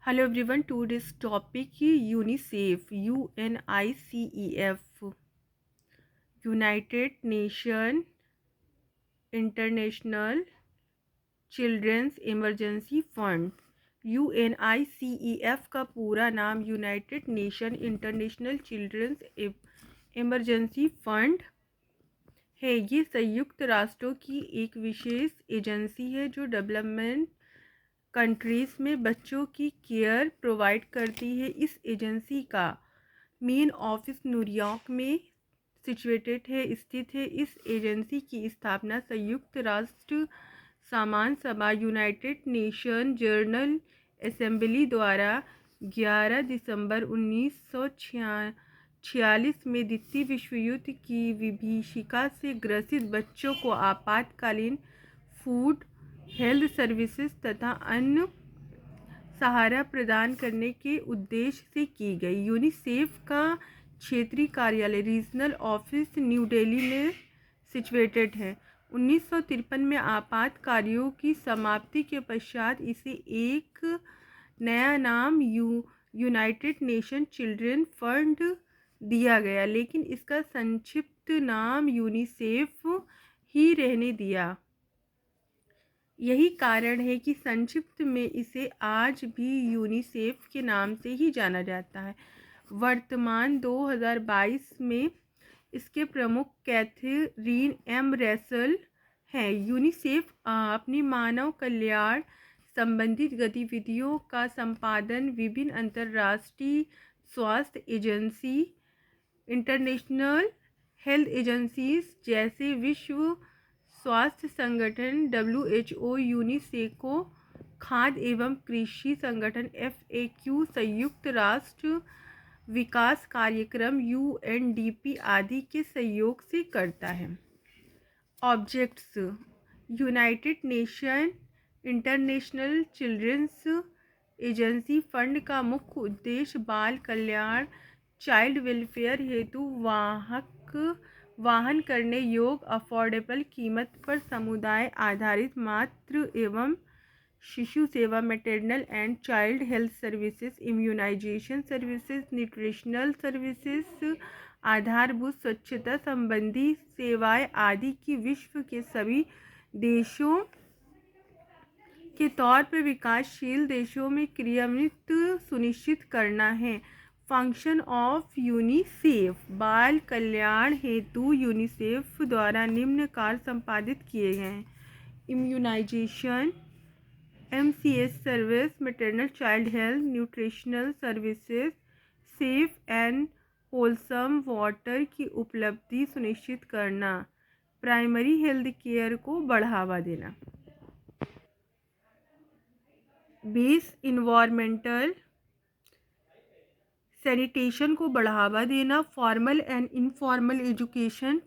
Hello everyone, today's topic UNICEF, UNICEF, United Nation International children's emergency fund. UNICEF का पूरा नाम United Nation International children's emergency fund है। ये संयुक्त राष्ट्रों की एक विशेष एजेंसी है जो डेवलपमेंट कंट्रीज़ में बच्चों की केयर प्रोवाइड करती है। इस एजेंसी का मेन ऑफिस न्यूयॉर्क में स्थित है। इस एजेंसी की स्थापना संयुक्त राष्ट्र सामान्य सभा यूनाइटेड नेशन जनरल असेंबली द्वारा 11 दिसंबर 1946 में द्वितीय विश्व युद्ध की विभीषिका से ग्रसित बच्चों को आपातकालीन फूड, हेल्थ सर्विसेज तथा अन्य सहारा प्रदान करने के उद्देश्य से की गई। यूनिसेफ का क्षेत्रीय कार्यालय रीजनल ऑफिस न्यू दिल्ली में सिचुएटेड है। 1953 में आपात कार्यों की समाप्ति के पश्चात इसे एक नया नाम यूनाइटेड नेशन चिल्ड्रन फंड दिया गया, लेकिन इसका संक्षिप्त नाम यूनिसेफ ही रहने दिया। यही कारण है कि संक्षिप्त में इसे आज भी यूनिसेफ के नाम से ही जाना जाता है। वर्तमान 2022 में इसके प्रमुख कैथरीन एम रसेल हैं। यूनिसेफ अपनी मानव कल्याण संबंधित गतिविधियों का संपादन विभिन्न अंतर्राष्ट्रीय स्वास्थ्य एजेंसी, इंटरनेशनल हेल्थ एजेंसीज जैसे विश्व स्वास्थ्य संगठन WHO, यूनिसेको, खाद्य एवं कृषि संगठन FAQ, संयुक्त राष्ट्र विकास कार्यक्रम UNDP आदि के सहयोग से करता है। Objects: United Nation International Children's Agency fund का मुख्य उद्देश्य बाल कल्याण, चाइल्ड वेलफेयर हेतु वाहन करने योग्य अफोर्डेबल कीमत पर समुदाय आधारित मातृ एवं शिशु सेवा, maternal and child health services, immunisation services, nutritional services, आधारभूत स्वच्छता संबंधी सेवाएं आदि की विश्व के सभी देशों के तौर पर विकासशील देशों में क्रियान्वित सुनिश्चित करना है। फंक्शन ऑफ यूनिसेफ: बाल कल्याण हेतु यूनिसेफ द्वारा निम्न कार्य संपादित किए गए हैं: immunisation, MCH service, maternal child health, nutritional services, safe and wholesome water की उपलब्धि सुनिश्चित करना, प्राइमरी हेल्थ केयर को बढ़ावा देना, बेस इन्वायरमेंटल सैनिटेशन को बढ़ावा देना, formal and informal education,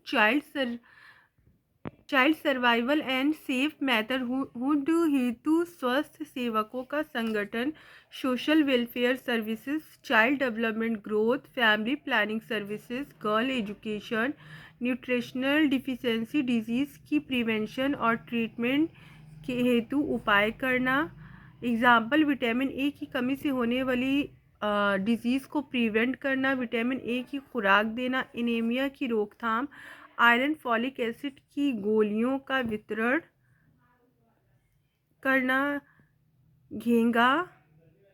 child survival and safe motherhood हेतु स्वस्थ सेवकों का संगठन, social welfare services, child development growth, family planning services, girl education, nutritional deficiency disease की प्रिवेंशन और ट्रीटमेंट के हेतु उपाय करना। एग्जाम्पल: विटामिन ए की कमी से होने वाली डिजीज़ को प्रिवेंट करना, विटामिन ए की खुराक देना, एनीमिया की रोकथाम, आयरन फॉलिक एसिड की गोलियों का वितरण करना, घेंगा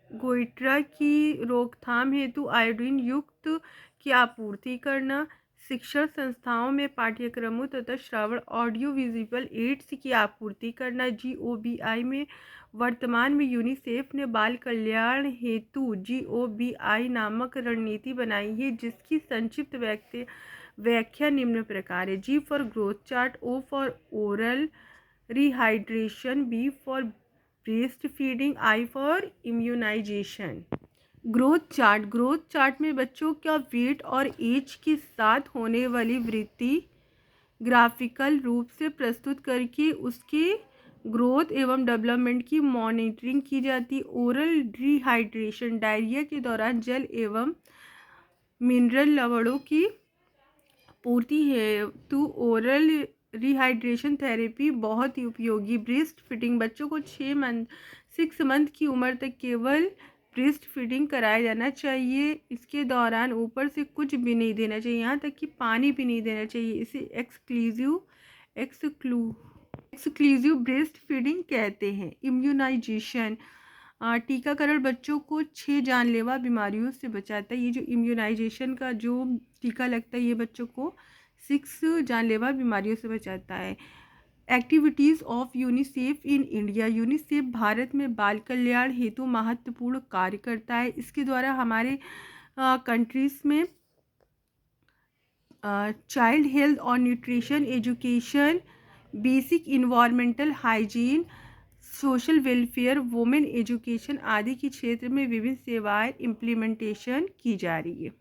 गोइट्रा की रोकथाम हेतु आयोडीन युक्त की आपूर्ति करना, शिक्षण संस्थाओं में पाठ्यक्रमों तथा श्रवण ऑडियो विजुअल एड्स की आपूर्ति करना। GOBI में वर्तमान में यूनिसेफ ने बाल कल्याण हेतु GOBI नामक रणनीति बनाई है, जिसकी संक्षिप्त व्याख्या निम्न प्रकार है: G for growth chart, O for oral rehydration, B for breast feeding, I for immunisation. Growth chart में बच्चों का वेट और एज के साथ होने वाली वृद्धि ग्राफिकल रूप से प्रस्तुत करके उसके ग्रोथ एवं डेवलपमेंट की मॉनिटरिंग की जाती है। ओरल डिहाइड्रेशन: डायरिया के दौरान जल एवं मिनरल लवणों की पूर्ति है तो ओरल रिहाइड्रेशन थेरेपी बहुत ही उपयोगी। ब्रेस्ट फीडिंग: बच्चों को 6 मंथ की उम्र तक केवल ब्रेस्ट फीडिंग कराया जाना चाहिए। इसके दौरान ऊपर से कुछ भी नहीं देना चाहिए, यहाँ तक कि पानी भी नहीं देना चाहिए। इसे एक्सक्लूसिव ब्रेस्ट फीडिंग कहते हैं। इम्यूनाइजेशन, टीकाकरण बच्चों को 6 जानलेवा बीमारियों से बचाता है। ये जो इम्यूनाइजेशन का जो टीका लगता है ये बच्चों को 6 जानलेवा बीमारियों से बचाता है। Activities of UNICEF in India, UNICEF Bharat में बाल कल्याण हेतु महत्वपूर्ण कार्य करता है। इसके द्वारा हमारे कंट्रीज़ में चाइल्ड हेल्थ और nutrition, education, basic environmental hygiene, social welfare, women education आदि के क्षेत्र में विभिन्न सेवाएं इम्प्लीमेंटेशन की जा रही है।